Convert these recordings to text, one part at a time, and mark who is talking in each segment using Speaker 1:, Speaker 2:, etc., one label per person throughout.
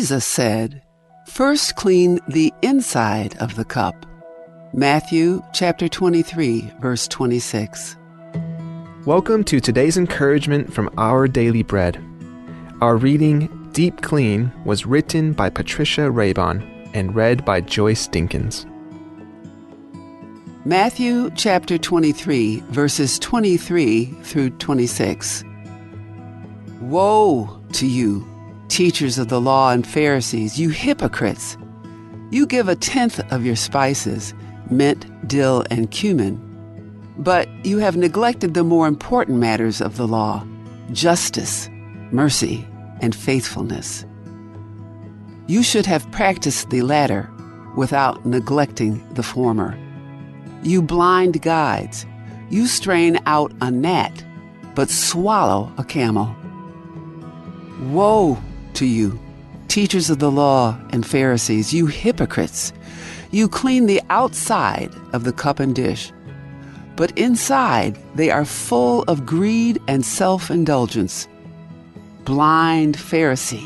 Speaker 1: Jesus said, "First clean the inside of the cup." Matthew chapter 23, verse 26.
Speaker 2: Welcome to today's encouragement from Our Daily Bread. Our reading, Deep Clean, was written by Patricia Raybon and read by Joyce Dinkins.
Speaker 1: Matthew chapter 23, verses 23 through 26. Woe to you, teachers of the law and Pharisees, you hypocrites! You give 1/10 of your spices, mint, dill, and cumin, but you have neglected the more important matters of the law, justice, mercy, and faithfulness. You should have practiced the latter without neglecting the former. You blind guides, you strain out a gnat, but swallow a camel. Woe to you, teachers of the law and Pharisees, you hypocrites! You clean the outside of the cup and dish, but inside they are full of greed and self-indulgence. Blind Pharisee,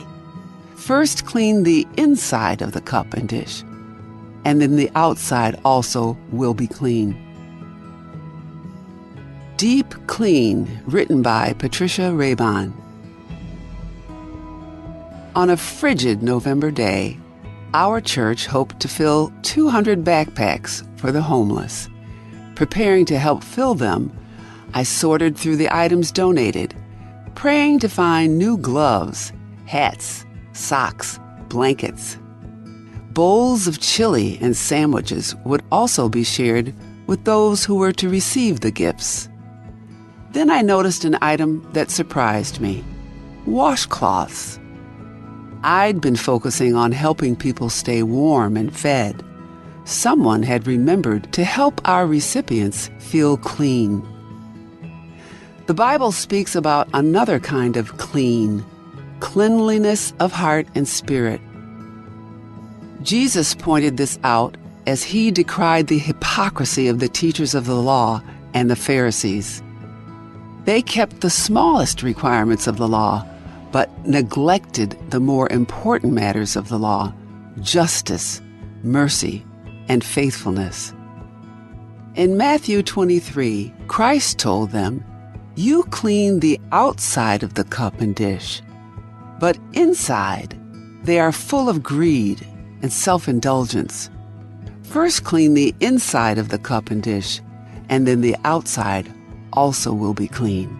Speaker 1: first clean the inside of the cup and dish, and then the outside also will be clean. Deep Clean, written by Patricia Raybon. On a frigid November day, our church hoped to fill 200 backpacks for the homeless. Preparing to help fill them, I sorted through the items donated, praying to find new gloves, hats, socks, blankets. Bowls of chili and sandwiches would also be shared with those who were to receive the gifts. Then I noticed an item that surprised me: washcloths. I'd been focusing on helping people stay warm and fed. Someone had remembered to help our recipients feel clean. The Bible speaks about another kind of clean, cleanliness of heart and spirit. Jesus pointed this out as he decried the hypocrisy of the teachers of the law and the Pharisees. They kept the smallest requirements of the law, but neglected the more important matters of the law, justice, mercy, and faithfulness. In Matthew 23, Christ told them, "You clean the outside of the cup and dish, but inside they are full of greed and self-indulgence. First clean the inside of the cup and dish, and then the outside also will be clean."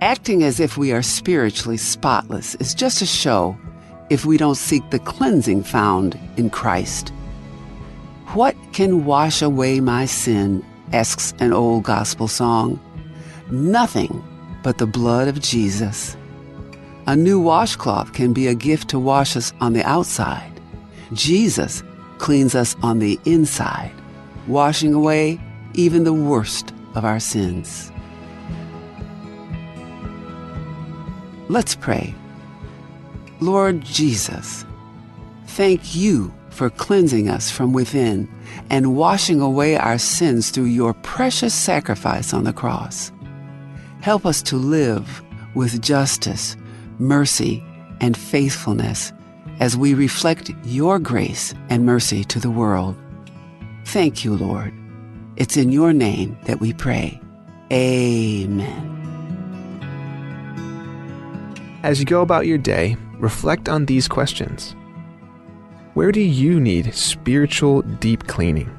Speaker 1: Acting as if we are spiritually spotless is just a show if we don't seek the cleansing found in Christ. What can wash away my sin, asks an old gospel song. Nothing but the blood of Jesus. A new washcloth can be a gift to wash us on the outside. Jesus cleans us on the inside, washing away even the worst of our sins. Let's pray. Lord Jesus, thank you for cleansing us from within and washing away our sins through your precious sacrifice on the cross. Help us to live with justice, mercy, and faithfulness as we reflect your grace and mercy to the world. Thank you, Lord. It's in your name that we pray. Amen.
Speaker 2: As you go about your day, reflect on these questions. Where do you need spiritual deep cleaning?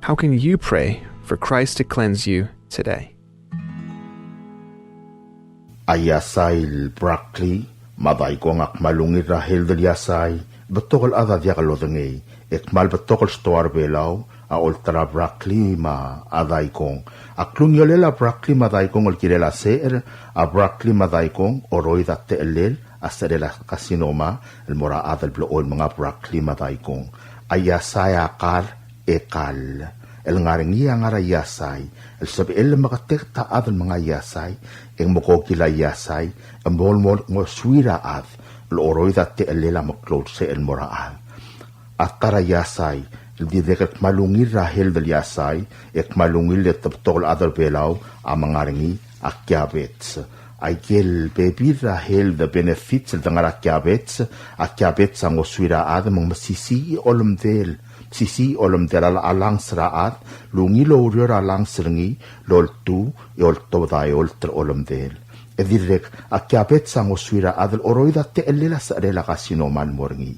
Speaker 2: How can you pray for Christ to cleanse you today?
Speaker 3: Ayasail Broccoli, maday ko ngak malungit rahil del yasay, betokol ada diakalodengay, ekmal betokol stoar belaw, a ultra Broccoli ma aday kong, aklung yolela Broccoli maday kong ulkilela seer, a Broccoli maday kong oroy dat teelel, asadela kasinoma, el mora adal bloon mga Broccoli maday kong, ayasay akal, ekal. El ngaring niya nga yasay, el sabi el makatekta adal mga yasay, ang mukokila yasay, ang molmol mo swira ad, el oroy dat teelel maklod se el mora ad. At tara yasay, Dideket malungir rahel del yasay, ek malungil le taptol adal belaw, ang mga ringi akyabets. Ai gel bebira hel the benefits of the ngarakabets, a kabets ang oswira adam ang masisi olumdel. Sisi olumdel alang sraat, lungilo urior alang sringi, loltu, yolto dai olter olumdel. Edirek, a kabets ang oswira adal oroida te elela sa relakasinoman morngi.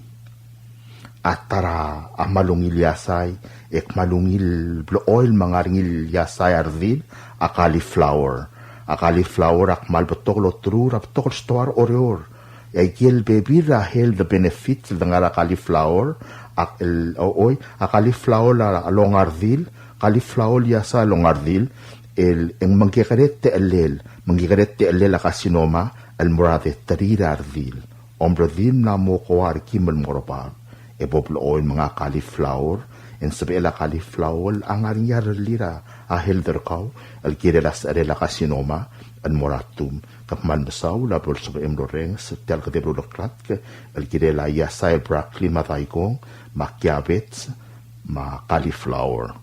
Speaker 3: Atara a malungil yasay, ek malungil blo oil mangaringil yasay ardil, a cauliflower. A cauliflower ak malbetok lo trur aptok stoar orior. Ay gel bebira hel the benefits ng ara cauliflower ak el oy a cauliflower la longardil, cauliflower yasa longardil el en mangikarete el kasinoma el morade tarira ardil. Ombrodil na mo koar kimel morobag. E boblo oy mga cauliflower en sabi la cauliflower ang arinyar lira a helder kau al kirelas arela kasinoma al moratum kapman basaw la bol sabi emloreng tel kade blokrat al kirela yasa el broccoli mataikong makiabets ma cauliflower.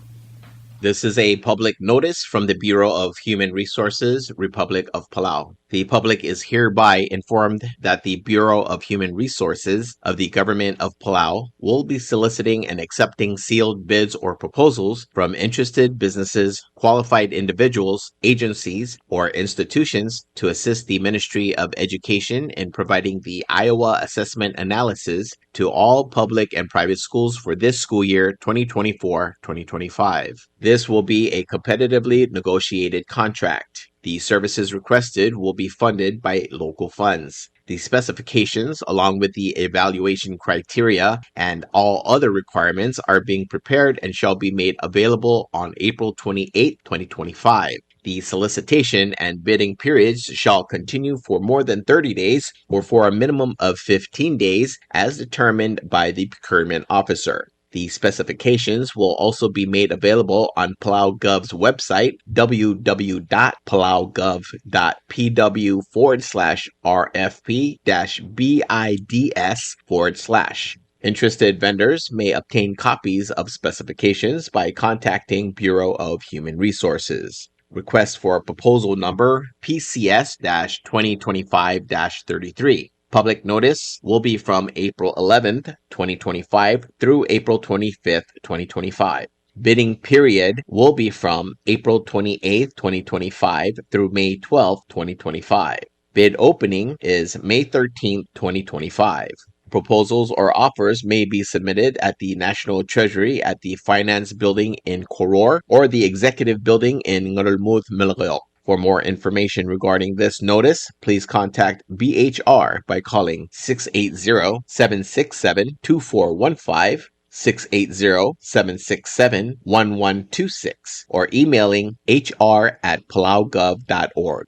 Speaker 4: This is a public notice from the Bureau of Human Resources, Republic of Palau. The public is hereby informed that the Bureau of Human Resources of the Government of Palau will be soliciting and accepting sealed bids or proposals from interested businesses, qualified individuals, agencies, or institutions to assist the Ministry of Education in providing the Iowa Assessment Analysis to all public and private schools for this school year 2024-2025. This will be a competitively negotiated contract. The services requested will be funded by local funds. The specifications, along with the evaluation criteria and all other requirements, are being prepared and shall be made available on April 28, 2025. The solicitation and bidding periods shall continue for more than 30 days or for a minimum of 15 days as determined by the procurement officer. The specifications will also be made available on Palau Gov's website, www.palaugov.pw/RFP-BIDS/. Interested vendors may obtain copies of specifications by contacting Bureau of Human Resources. Request for proposal number PCS-2025-33. Public notice will be from April 11th, 2025 through April 25th, 2025. Bidding period will be from April 28th, 2025 through May 12th, 2025. Bid opening is May 13th, 2025. Proposals or offers may be submitted at the National Treasury at the Finance Building in Koror or the Executive Building in Ngarulmud, Milagayok. For more information regarding this notice, please contact BHR by calling 680-767-2415, 680-767-1126, or emailing hr@palaugov.org.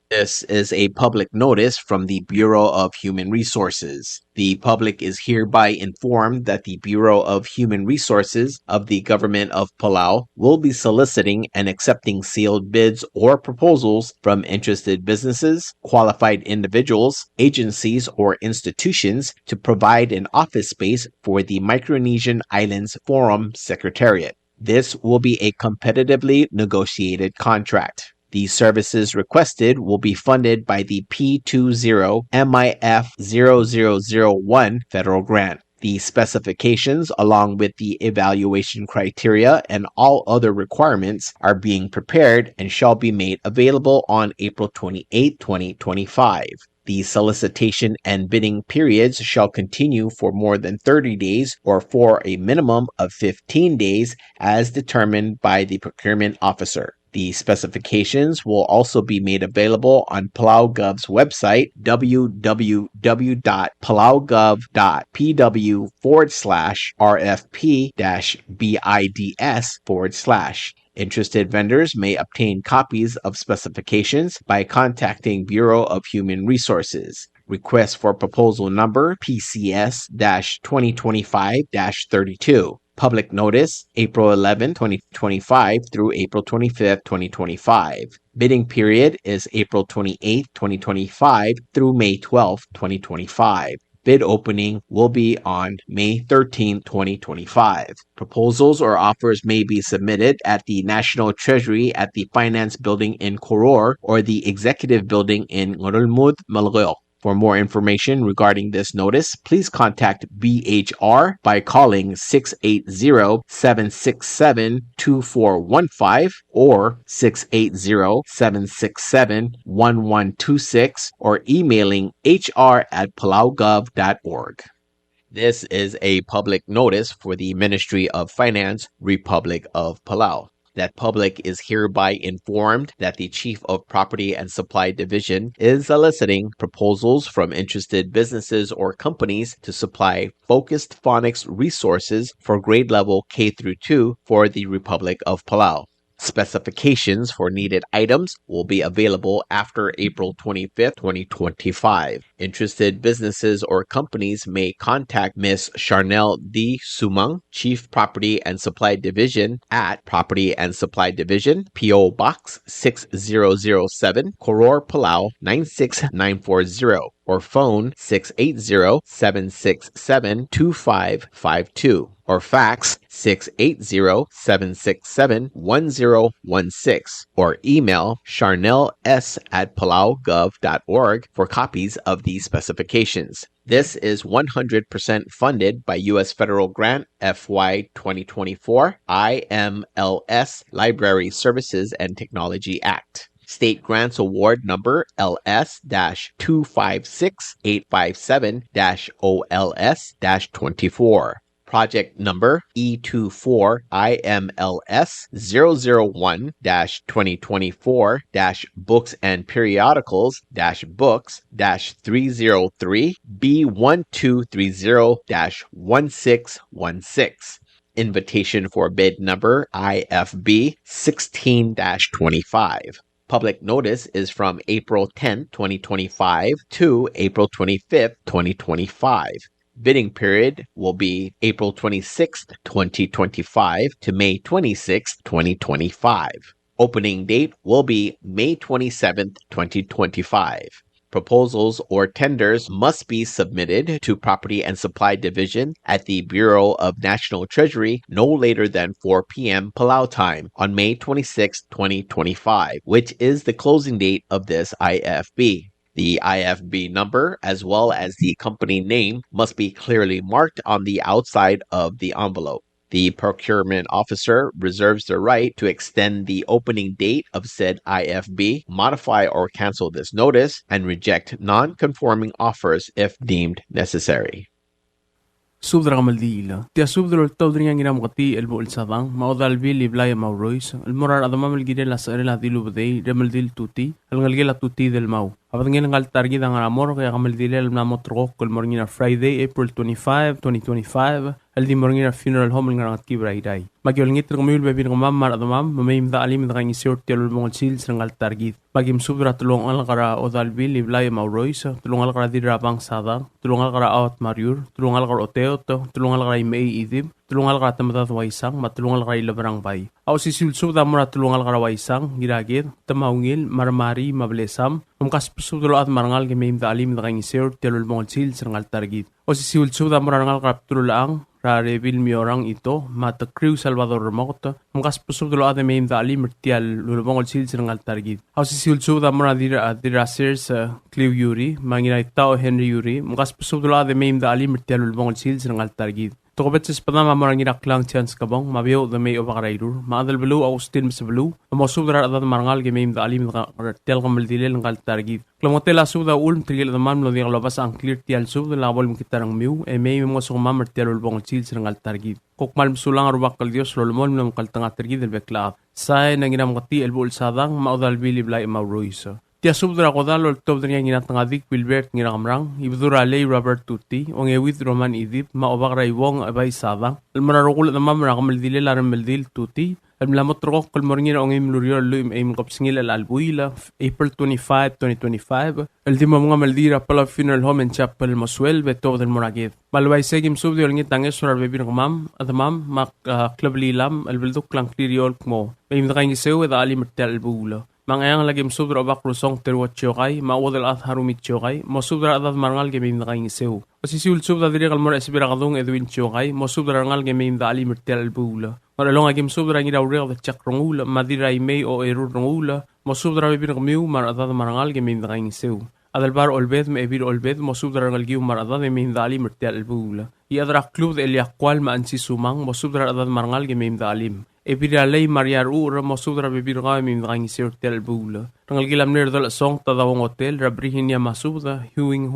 Speaker 4: This is a public notice from the Bureau of Human Resources. The public is hereby informed that the Bureau of Human Resources of the Government of Palau will be soliciting and accepting sealed bids or proposals from interested businesses, qualified individuals, agencies, or institutions to provide an office space for the Micronesian Islands Forum Secretariat. This will be a competitively negotiated contract. The services requested will be funded by the P20MIF0001 federal grant. The specifications, along with the evaluation criteria and all other requirements, are being prepared and shall be made available on April 28, 2025. The solicitation and bidding periods shall continue for more than 30 days or for a minimum of 15 days as determined by the procurement officer. The specifications will also be made available on Palau Gov's website, www.palaugov.pw/RFP-BIDS/. Interested vendors may obtain copies of specifications by contacting Bureau of Human Resources. Request for proposal number PCS-2025-32. Public notice, April 11, 2025 through April 25, 2025. Bidding period is April 28, 2025 through May 12, 2025. Bid opening will be on May 13, 2025. Proposals or offers may be submitted at the National Treasury at the Finance Building in Koror or the Executive Building in Ngorulmud, Malgao. For more information regarding this notice, please contact BHR by calling 680-767-2415 or 680-767-1126 or emailing hr@palaugov.org. This is a public notice for the Ministry of Finance, Republic of Palau. That public is hereby informed that the Chief of Property and Supply Division is soliciting proposals from interested businesses or companies to supply focused phonics resources for grade level K through 2 for the Republic of Palau. Specifications for needed items will be available after April 25th, 2025. Interested businesses or companies may contact Ms. Charnel D. Sumang, Chief Property and Supply Division at Property and Supply Division, P.O. Box 6007, Koror, Palau 96940, or phone 680-767-2552. Or fax 680-767-1016 or email charnels@palaugov.org for copies of these specifications. This is 100% funded by U.S. Federal Grant FY 2024 IMLS Library Services and Technology Act. State Grants Award Number LS-256857-OLS-24. Project number E24 IMLS 001-2024 Books and Periodicals Books 303 B1230-1616. Invitation for bid number IFB 16-25. Public notice is from April 10, 2025 to April 25, 2025. Bidding period will be April 26th, 2025 to May 26th, 2025. Opening date will be May 27th, 2025. Proposals or tenders must be submitted to Property and Supply Division at the Bureau of National Treasury no later than 4 p.m. Palau time on May 26, 2025, which is the closing date of this IFB. The IFB number, as well as the company name, must be clearly marked on the outside of the envelope. The procurement officer reserves the right to extend the opening date of said IFB, modify or cancel this notice, and reject non-conforming offers if deemed necessary.
Speaker 5: Subdra Maldila. Tia subdra tawdri yang ina mukati elbo ilsadang maudal bil iblaya maurois almorar adamam elgide la sarela dilu bdei remaldil tuti algalgela tuti del mau. Abadangin ngal targi dang amor kaya kamaldile el namotro kol mornina Friday April 25, 2025 el di mornina funeral home ngat kibraidai. Magyol ngit ngumul bebin ngam mar adamam mamayim da alim da ngi sort telul mongol sil ngal targi. Magim subdra tulong al kara odal bil iblaya maurois tulong al kara dirabang sadang tulong al kara awat mariur tulong al kara oteoto tulong al kara imei idib tulungal ka tamatad waisang matulungal ka ilabarang bay. Aw sisilsub da mura tulungal ka waisang giragir tamaungil marmari mablesam umkas pusudlo at marangal ke meim da alim da kangisir telul mongol sil sangal targit. O sisilsub da murangal ka tululaang rarebil miorang ito mata crew Salvador Mokto umkas pusudlo at meim da alim tial lulmongol sil sangal targit. Aw sisilsub da mura dira sirs Clive Yuri manginay tao Henry Yuri umkas pusudlo at meim da alim tial lulmongol sil sangal targit. Tokobetses padama marang iraklang chance kabong mabiyo the may obakaraylur maadal belu Austin misbelu mosubdra adad marangal ge meim da alim tel kamal dilel ngal targit klamotela suda ulm trigel da man lo di globas ang clear tial sub la bol mkitarang miu e may mo so mamar tial bong chil ngal targit kokmal msulang rubak kal dios lolmol nam kal tanga targit del bekla sai nanginam ngati el bol sadang maudal bili blai mauroisa Tia subdra kodal ol tobdra yang inatangadik Wilbert ngiramrang ibdura lay Robert Tuti ong ewit Roman idip maobak raywong abay sadang almararukul na mamra kamaldile laram meldil Tuti almlamot rokok kalmorngin ong imlurior luim aim kopsingil al albuila April 25, 2025 aldima mga maldira pala funeral home and chapel Moswell beto del moragit malway segim subdi ol ngit tanges surar bebin kamam adamam mak club lilam albilduk lang kliriol mo aim da kaing sewe da ali mertel albula Mangayang lagi msubra bak rusong terwat chokay, mawadal at harumit chokay, mosubra at marangal gemim na kayong sew. Pasisiul subra diri kalmora esbira kadong edwin chokay, mosubra rangal gemim da ali mirtel albula. Maralong agim subra ngi daw real chak rongula, madira may o erur rongula, mosubra bibir kamiu mar at marangal gemim na kayong sew. Adalbar olbed me ebir olbed mosubra rangal giu mar at gemim da ali mirtel albula. Iadra klub de eliakwal ma ansi sumang, mosubra at marangal gemim da alim. Ebira lay mariar ura mosudra bibir ga mi ngang sir tel bula rangal gilam ner dal song tadawong hotel rabrihin ya masuda huing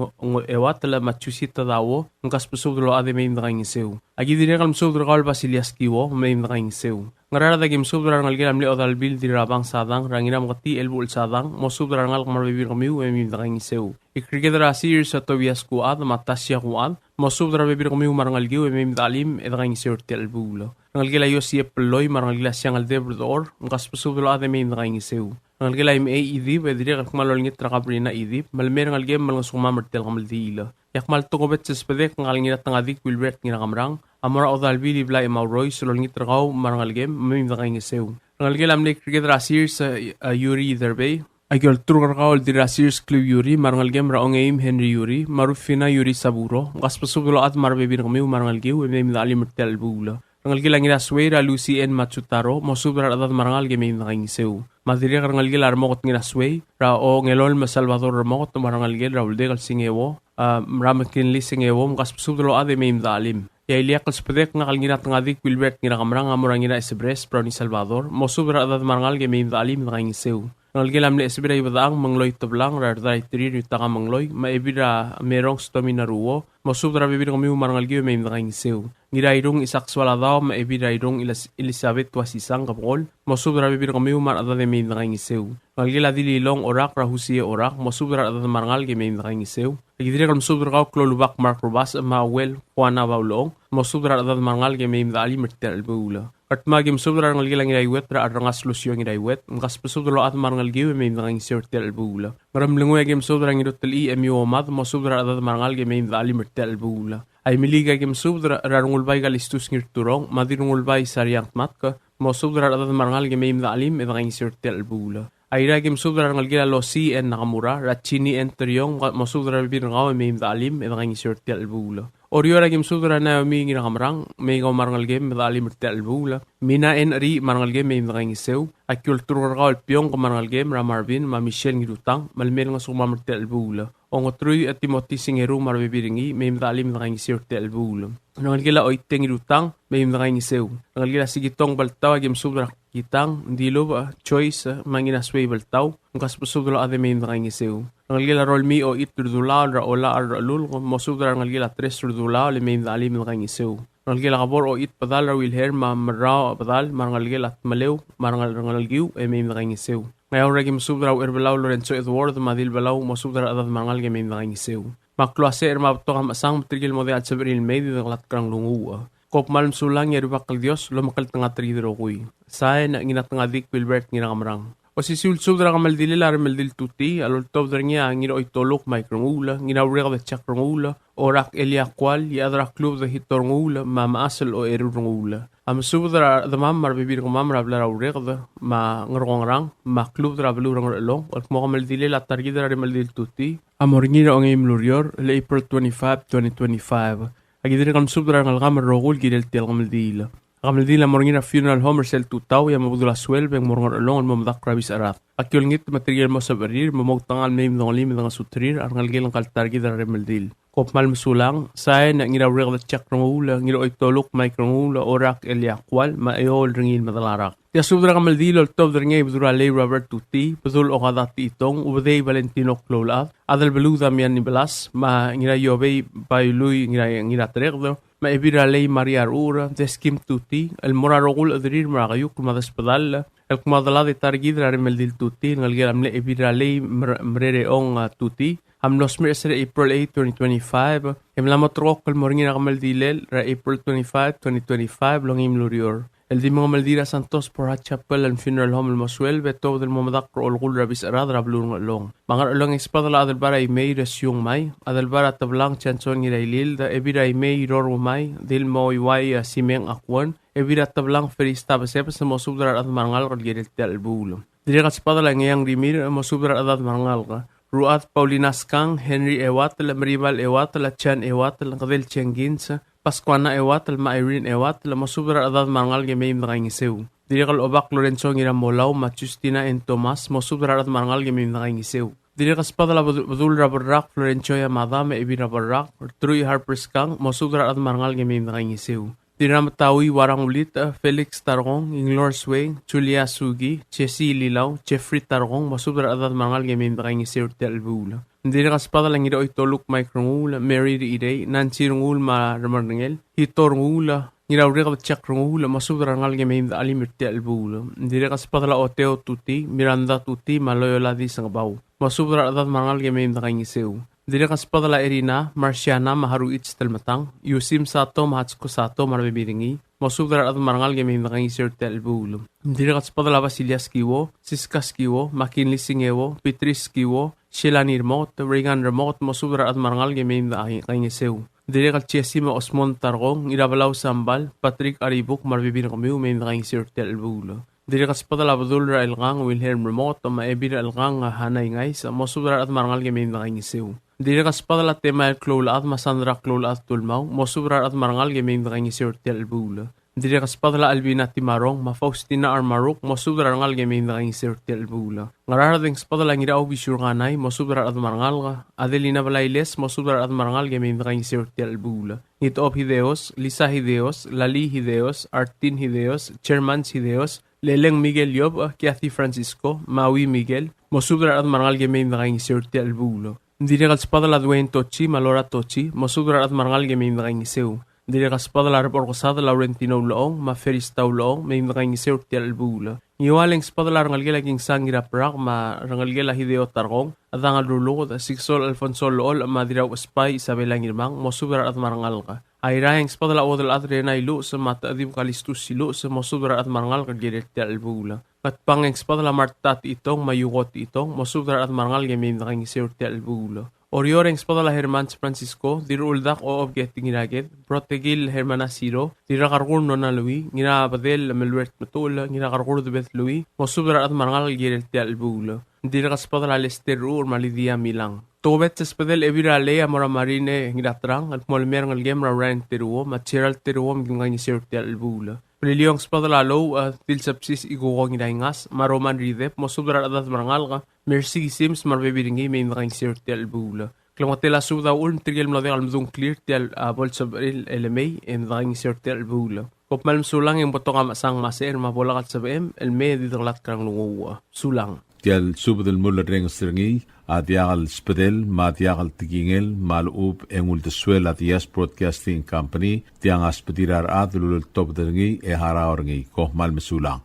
Speaker 5: ewatla machusi tadawo ngas pusudro ade mi ngang seu agi dire kal msudra gal basilias kiwo mi ngang seu ngarara da gim sudra rangal gilam le odal bil dirabang sadang rangiram gati elbul sadang mosudra rangal mar bibir kamiu mi ngang seu ikrigedra sir sa tobias ku ad matasya ku ad mosudra bibir kamiu marangal giu mi dalim ngang sir tel bula rangal gila yo siep peloy marangal gila siang al debrdor ngas pusudro ade mi ngang seu rangal gila im idib edire kalmalol ngit rakabrina idib malmer rangal gem mal ngasuma mertel kamal diila yakmal tokobet sespedek ngal ngirat ngadik wilbert ngira kamrang amara odal bili bla emauroy sulol ngit rakaw marangal gem mi ngang seu rangal gila amle kriget rasir sa yuri derbe Agol turgar kaol di rasirs club yuri marangal gem raong aim Henry yuri marufina yuri saburo ngas pusudro at marbebir kamiu marangal giu mi dali mertel bula rangal gila ngira swera Lucy N Machutaro mosubra adat marangal gemim nang seu madiri rangal gila armokot ngira sway ra o ngelol ma Salvador armokot marangal gila raul degal singewo ramakin li singewo ngas pusudro ade mim dalim ya iliak spedek ngal ngira tangadik Wilbert ngira kamrang amurang ngira esbres pro ni Salvador mosubra adat marangal gemim dalim nang seu rangal gila amle esbira ibadaang mangloy tablang ra dai tri taka mangloy maibira merong stomi naruo mosubra bibir kamiu marangal giu mim nang seu ngirairong isakswala daw maibirairong Elizabeth wasisang kapol mosubra bibir kamiu mar adade mim nang seu ngalgila dililong orak rahusie orak mosubra adade marangal ge mim nang seu gidire kam subra kaw klolubak mark robas mawel juana baulong mosubra adade marangal ge mim dali mertel bula at magim subra ngal gilang iwet ra arangas lusyo ngi iwet ngas pusudro at marangal giu mim nang sertel bula maram lengo agim subra ngi rotel emu mad mosubra adade marangal ge mim dali mertel bula ay miliga gim subra rarungul bay galistus ngir turong madirungul bay sariang matka mosubra adade marangal ge mim dalim nang sertel bula ay ragim subra ngal gila losi en nakamura ratchini en triong mosubra bibir ngaw mim dalim nang sertel bula Orio ragim sudra na mi ngira kamrang may gaw marangal game medali mertel bula mina en ri marangal game may ngang iseu akul turur gaul piong ko marangal game ra Marvin ma Michelle ngirutang malmer nga suma mertel bula ong otruy at Timothy singeru marbibiringi may medali ngang iseu tel bula ngal gila oite ngirutang may ngang iseu ngal gila sigitong baltaw agim sudra kitang ndilo ba choice mangina sway baltaw ngas pusudra ade may ngang iseu ngal gila rol mi o iturdula ra ola ar lul mosudra ngal gila tres turdula le may dali ngang iseu ngal gila kabor o it padal ra wilher ma marra padal marangal gila at malew marangal giu e may ngang iseu ngayon ragim sudra erbelaw Lorenzo Edward madil belaw mosudra adad marangal ge may ngang iseu maklase erma to kam asang matrigil mo de at sabril may di lat krang lungu kop malm sulang yari bakal Dios lo makal tanga tridro kuy sa na nginat nga dik Wilbert ngira kamrang o si sulsudra kamal dililar meldil tuti alol tobdra niya ngiro itolok maikrongula nginawrega de chakrongula orak elia kwal yadra klub de hitorngula mamaasal o erurngula am subdra the mam marbibir ko mam rabla rawrega ma ngrongorang ma klub dra blurang long or mo kamal dilil at targidra meldil tuti amorngira ong imlurior le April 25 2025 agidire kam subdra ngal gamar rogul gidel tel kamal dila Kamil di la morngina funeral home sel tutaw ya mabudula swel beng morngar along mo madak rabis arat. Akyol ngit material mo sa barir mo tangal mem dong lim dong sutrir arngal gelang kaltargi dar remeldil. Kop mal musulang say na ngira reg chak rongula ngira oitolok microngula orak eliakwal ma ayol ringil madalarak. Ya subdra kamil di lol top der ngay budura lay Robert tuti budul o kadat itong ubday Valentino klolat adal beluda mian ni belas ma ngira yobe bayluy ngira tregdo ma ibira lay Maria Ura deskim tuti el morarogul adrir maragayuk madas padal el kumadala de targidra remeldil tuti ngalgelam le ibira lay mrere ong tuti am los meses de April 8 2025 em la motrok el morngina kameldilel ra April 25 2025 longim lurior el dimo maldira Santos por chapel and funeral home el mosuel beto del momadak ol gul rabis arad rablung long mangar long espadala adel bara i may resyong may adel bara tablang chanson ngira ilil da ebira i may ror may dil mo iway simeng akwan ebira tablang ferista besepa sa mosubdra at mangal rod gedel tel bulo Diri kaspadala ngayang rimir masubra adat marangal ka. Ruat Paulinas Kang, Henry Ewatal, Maribal Ewatal, Chan Ewatal, Kadel Chengins, Pascuana Ewatal, Ma Irene Ewatal, masubra adat marangal gamay nakangisew. Diri kal obak Lorenzo ngira Molaw, Justina and Tomas, masubra adat marangal gamay nakangisew. Diri kaspadala badul rabarak Florencio ya madame ebi rabarak Trui Harper's Kang masubra at marangal gamay nakangisew. Diri namatawi warang ulit Felix Tarong, Inglor Sway, Julia Sugi, Chessy Lilaw, Jeffrey Tarong masubra at marangal gamay nakangisew telbula. Diri kaspadala ngira itoluk Mike Rungul, Mary Ide, Nancy Rungul ma ramarngel, Hitor Rungula, ngira uriqab Jack Rungul masubra ngal gamay alimir telbula. Diri kaspadala Oteo Tuti, Miranda Tuti, Maloyola di Sangabaw. Masubra adat marangal gamay nakangisew. Dili kaspadala Irina, Marciana, Maharuits Telmatang, Yusim Sato, Mahatsko Sato, Marbibiringi, masubra adat marangal gamay nakangisew telbulo. Dili kaspadala Vasilias Kiwo, Siskas Kiwo, Makinli Singewo, Petris Kiwo, Sheila Nirmot, Regan Remot, masubra adat marangal gamay nakangisew. Dili kalchiasima Osmond Targong, Irabalaw Sambal, Patrick Aribuk, Marbibiringamiw, may nakangisew telbulo. Diri kaspadala Abdul Railgang, Wilhelm Remote, Maebir Algang, Hanay Ngays, masubra at marangal gamay nakangisew. Diri kaspadala Tema Klola at Masandra Klola at Tulmaw, masubra at marangal gamay nakangisew telbula. Diri kaspadala Albina Timarong, Faustina Armaruk, masubra ngal gamay nakangisew telbula. Ngararading spadala ngiraw bisyurganay, masubra at marangal ka. Adelina Balayles, masubra at marangal gamay nakangisew telbula. Ngitop Hideos, Lisa Hideos, Lali Hideos, Artin Hideos, Chairmans Hideos, Leleng Miguel Yob, Kathy Francisco, Maui Miguel, masubra at marangal gamay nakangisew telbulo. Diri kaspadala Dwayne Tochi, Malora Tochi, masubra at marangal gamay nakangisew. Diri kaspadala Reporcosada Laurentino Loong, Maferistao Loong, may nakangisew telbulo. Iwaleng spadala rangalgela king sangira prak, ma rangalgela Hideo Targong, at ang alulukot, Siksol Alfonso Lool, Madiraw Espay, Isabela Ngirmang, masubra at marangal ka. Airaheng spadala odal at renay lu sa mataadim kalistus silo sa masubra at marangal kagiret telbula. At pangeng spadala martat itong mayukot itong masubra at marangal gamay nakangisew telbula. Orioreng spadala Herman Francisco, diruldak o obgeting ginagit, protegil Hermana Siro, dirakarkur no na Louis, ginabadel Melwert Matul, ginakarkur de Beth Louis, masubra at marangal kagiret telbula. Diraspadala Lester Ur Malidia Milang. Tobet sa spadel evira lea mora marine ngidatrang at molmer ng game raran teruo material teruo mgingay sir telbula. Priliong spadala low at tilsapsis igukong ngidahingas maroman ridep mosubra adat marangal ka mercy sims marbebiringi may nakang sir telbula. Klamatela suda ulm trigel mlade almdung clear tel bol sabril LMA and nakang sir telbula. Kopmalm sulang yung botong amasang maser mabolakat sa BM elme didaglat krang lunguwa. Sulang.
Speaker 6: Tial subdel mulla reng stringi adiagal spedel madiagal tigingel malub engul deswel atias broadcasting company tiang aspedirar adlul top dengi haraorngi ko mal mesulang.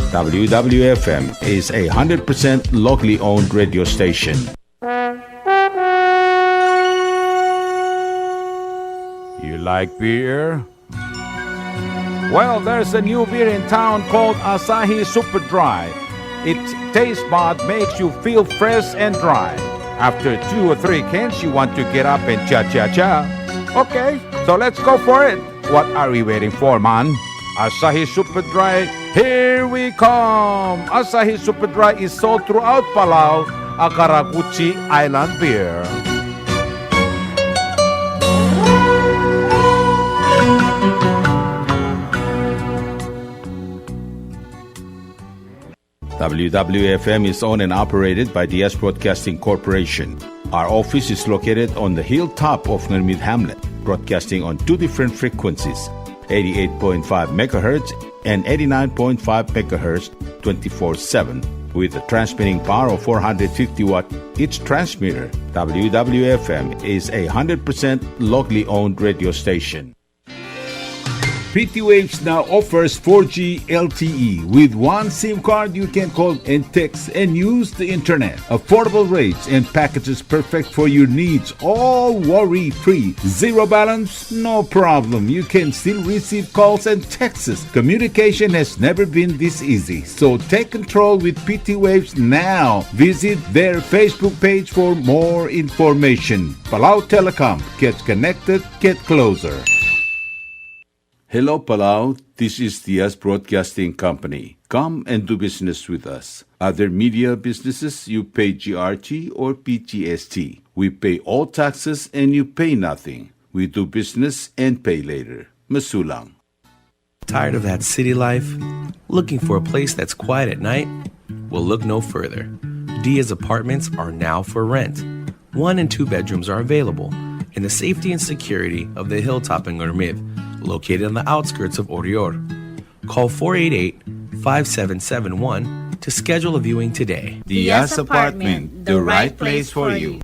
Speaker 3: WWFM is a 100% locally owned radio station.
Speaker 7: You like beer? Well, there's a new beer in town called Asahi Super Dry. Its taste bud makes you feel fresh and dry. After 2 or 3 cans, you want to get up and cha-cha-cha. Okay, so let's go for it. What are we waiting for, man? Asahi Super Dry, here we come. Asahi Super Dry is sold throughout Palau, a Karaguchi Island beer.
Speaker 3: WWFM is owned and operated by DS Broadcasting Corporation. Our office is located on the hilltop of Ngermid Hamlet, broadcasting on 2 different frequencies, 88.5 MHz and 89.5 MHz 24/7, with a transmitting power of 450 watt each transmitter. WWFM is a 100% locally owned radio station.
Speaker 6: PT Waves now offers 4G LTE. With one SIM card, you can call and text and use the internet. Affordable rates and packages perfect for your needs. All worry-free. Zero balance? No problem. You can still receive calls and texts. Communication has never been this easy. So take control with PT Waves now. Visit their Facebook page for more information. Palau Telecom. Get connected, get closer.
Speaker 8: Hello Palau,
Speaker 6: This is Diaz Broadcasting Company. Come and do business with us. Other media businesses, you pay GRT or PGST. We pay all taxes and you pay nothing. We do business and pay later. Masulang.
Speaker 8: Tired of that city life? Looking for a place that's quiet at night? Well, look no further. Diaz Apartments are now for rent. 1 and 2 bedrooms are available in the safety and security of the Hilltop in Gurmid, located on the outskirts of Orior. Call 488-5771 to schedule a viewing today.
Speaker 7: Diaz Apartment, the right place for you.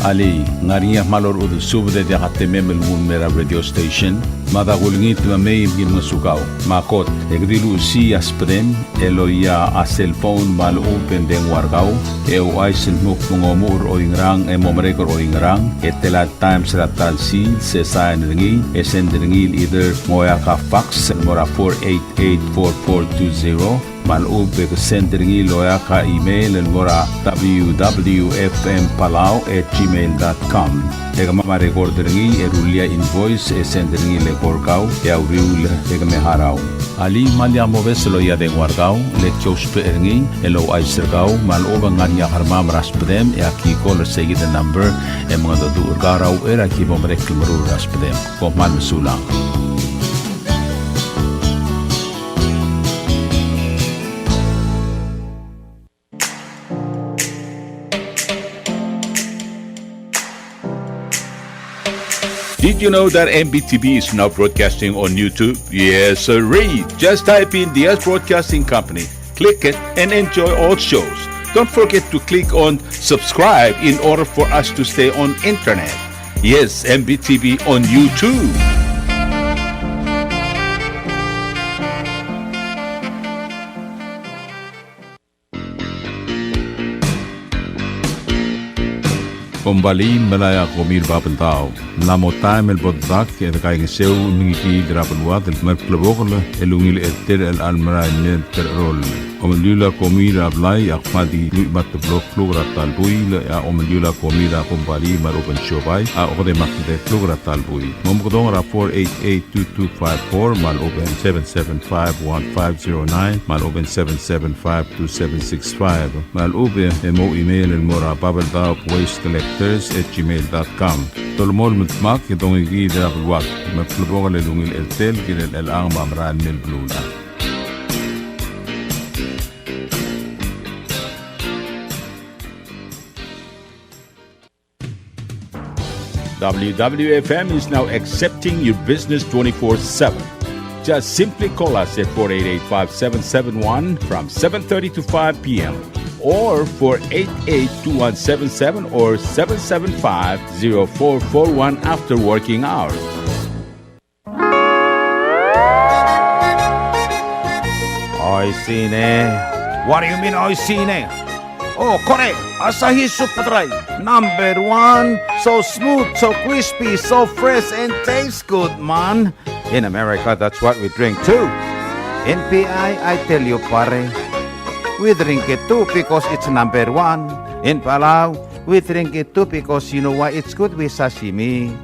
Speaker 7: Ali, ngariya malor udu subde de katememel mera radio station. Mada gulngit mamay gin masukaw. Makot, egdilu si aspren, eloya a cellphone mal open den wargaw. Eu aisen muk mungomur o ingrang e momrekor o ingrang. Etela times ratal si se sain ringi, esen ringil either moya ka fax mora 488-4420. Malub ke sendringi loya ka email el mora www.fmpalau@gmail.com. Ega mama recordringi erulia invoice e sendringi le korkau e auriul ega me harau. Ali malia moves loya de wargau le chospe eringi elo aisergau maloba ngania harmam raspedem e aki call segi the number e mga do urgarau era ki bomrek mru raspedem ko mal sulang.
Speaker 6: Did you know that MBTV is now broadcasting on YouTube? Yes, sirree. Just type in Diaz Broadcasting Company, click it, and enjoy all shows. Don't forget to click on subscribe in order for us to stay on internet. Yes, MBTV on YouTube.
Speaker 7: Kembali melaya komir babentau. Namo time el bodrak e kai geseu mingi drapeluat el merklebogel elungil etter el almara net rol. Omlula komira blai akmadi luimat blok flogra talbuil ya omlula komira kembali maropen shobai a ode makde flogra talbuil. Momgodong ra 488-2254 mal open 775-1509 mal open 775-2765 mal open emo email el mora babentau waste collectors@gmail.com. Tolmol mutmak itong igida bulwak maplubogal elungil eltel kinel elang mamran mil bluna.
Speaker 6: WWFM is now accepting your business 24/7. Just simply call us at 488-5771 from 7:30 to 5 p.m. or 488-2177 or 775-0441 after working hours.
Speaker 7: Oi sine. What do you mean oi sine? Oh, correct. Asahi Super Dry. Number 1. So smooth, so crispy, so fresh, and tastes good, man. In America, that's what we drink too. In PI, I tell you, pare. We drink it too because it's number 1. In Palau, we drink it too because you know why it's good with sashimi.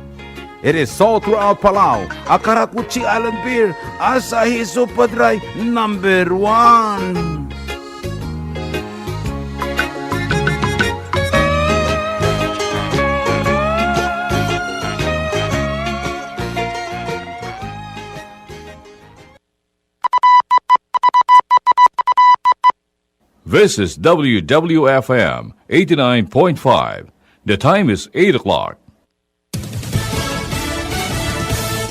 Speaker 7: It is sold throughout Palau. Akarakuchi Island beer, Asahi Super Dry, number 1.
Speaker 9: This is WWFM 89.5. The time is 8 o'clock.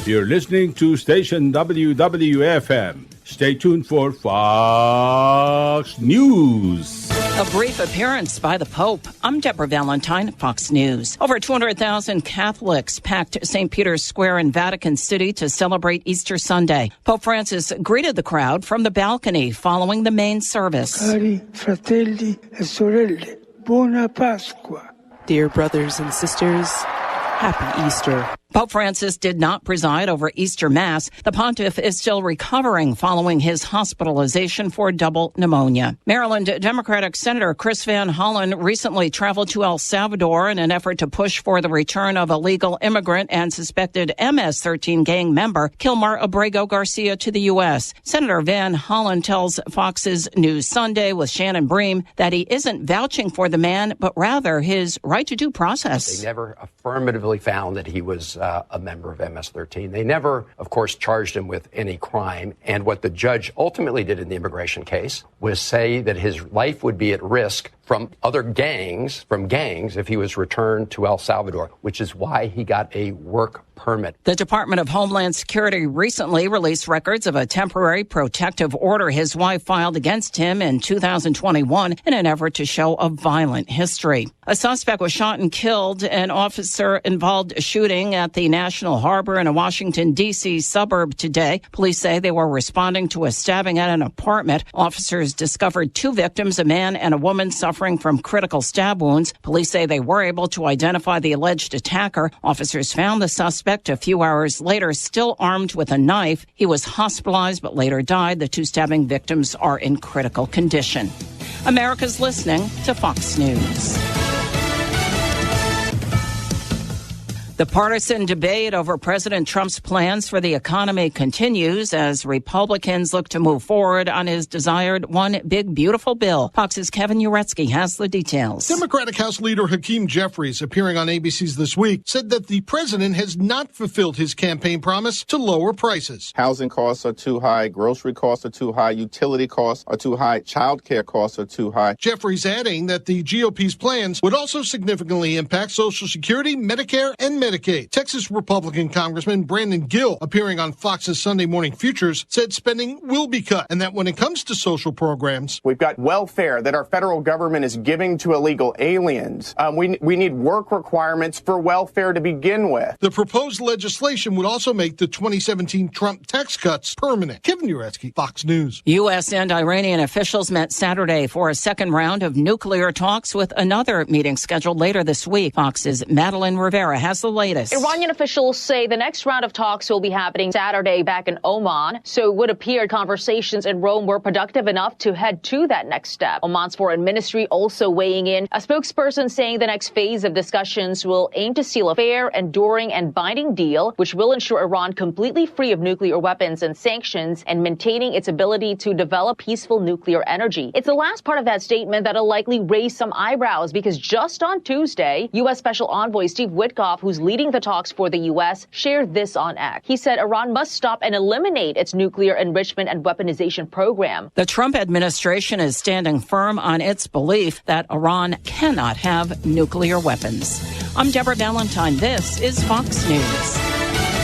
Speaker 6: You're listening to station WWFM. Stay tuned for Fox News.
Speaker 10: A brief appearance by the Pope. I'm Deborah Valentine, Fox News. Over 200,000 Catholics packed St. Peter's Square in Vatican City to celebrate Easter Sunday. Pope Francis greeted the crowd from the balcony following the main service.
Speaker 11: Cari fratelli e sorelle, buona Pasqua.
Speaker 12: Dear brothers and sisters,
Speaker 10: Happy Easter. Pope Francis did not preside over Easter Mass. The pontiff is still recovering following his hospitalization for double pneumonia. Maryland Democratic Senator Chris Van Hollen recently traveled to El Salvador in an effort to push for the return of illegal immigrant and suspected MS-13 gang member Kilmar Abrego Garcia to the U.S. Senator Van Hollen tells Fox's News Sunday with Shannon Bream that he isn't vouching for the man, but rather his right to due process.
Speaker 11: They never affirmatively found that he was a member of MS-13. They never, of course, charged him with any crime. And what the judge ultimately did in the immigration case was say that his life would be at risk from other gangs, if he was returned to El Salvador, which is why he got a work permit.
Speaker 10: The Department of Homeland Security recently released records of a temporary protective order his wife filed against him in 2021 in an effort to show a violent history. A suspect was shot and killed. An officer involved a shooting at the National Harbor in a Washington, D.C. suburb today. Police say they were responding to a stabbing at an apartment. Officers discovered two victims, a man and a woman suffering from critical stab wounds. Police say they were able to identify the alleged attacker. Officers found the suspect a few hours later, still armed with a knife. He was hospitalized but later died. The two stabbing victims are in critical condition. America's listening to Fox News. The partisan debate over President Trump's plans for the economy continues as Republicans look to move forward on his desired one big beautiful bill. Fox's Kevin Uretsky has the details.
Speaker 12: Democratic House Leader Hakeem Jeffries, appearing on ABC's This Week, said that the president has not fulfilled his campaign promise to lower prices.
Speaker 13: Housing costs are too high, grocery costs are too high, utility costs are too high, child care costs are too high.
Speaker 12: Jeffries adding that the GOP's plans would also significantly impact Social Security, Medicare, and Medicaid. Texas Republican Congressman Brandon Gill, appearing on Fox's Sunday Morning Futures, said spending will be cut and that when it comes to social programs,
Speaker 14: we've got welfare that our federal government is giving to illegal aliens. We need work requirements for welfare to begin with.
Speaker 12: The proposed legislation would also make the 2017 Trump tax cuts permanent. Kevin Uretsky, Fox News.
Speaker 10: U.S. and Iranian officials met Saturday for a second round of nuclear talks with another meeting scheduled later this week. Fox's Madeline Rivera has the latest.
Speaker 15: Iranian officials say the next round of talks will be happening Saturday back in Oman. So it would appear conversations in Rome were productive enough to head to that next step. Oman's foreign ministry also weighing in. A spokesperson saying the next phase of discussions will aim to seal a fair, enduring, and binding deal, which will ensure Iran completely free of nuclear weapons and sanctions and maintaining its ability to develop peaceful nuclear energy. It's the last part of that statement that'll likely raise some eyebrows because just on Tuesday, U.S. Special Envoy Steve Witkoff, who's leading the talks for the U.S., shared this on X. He said Iran must stop and eliminate its nuclear enrichment and weaponization program.
Speaker 10: The Trump administration is standing firm on its belief that Iran cannot have nuclear weapons. I'm Deborah Valentine. This is Fox News.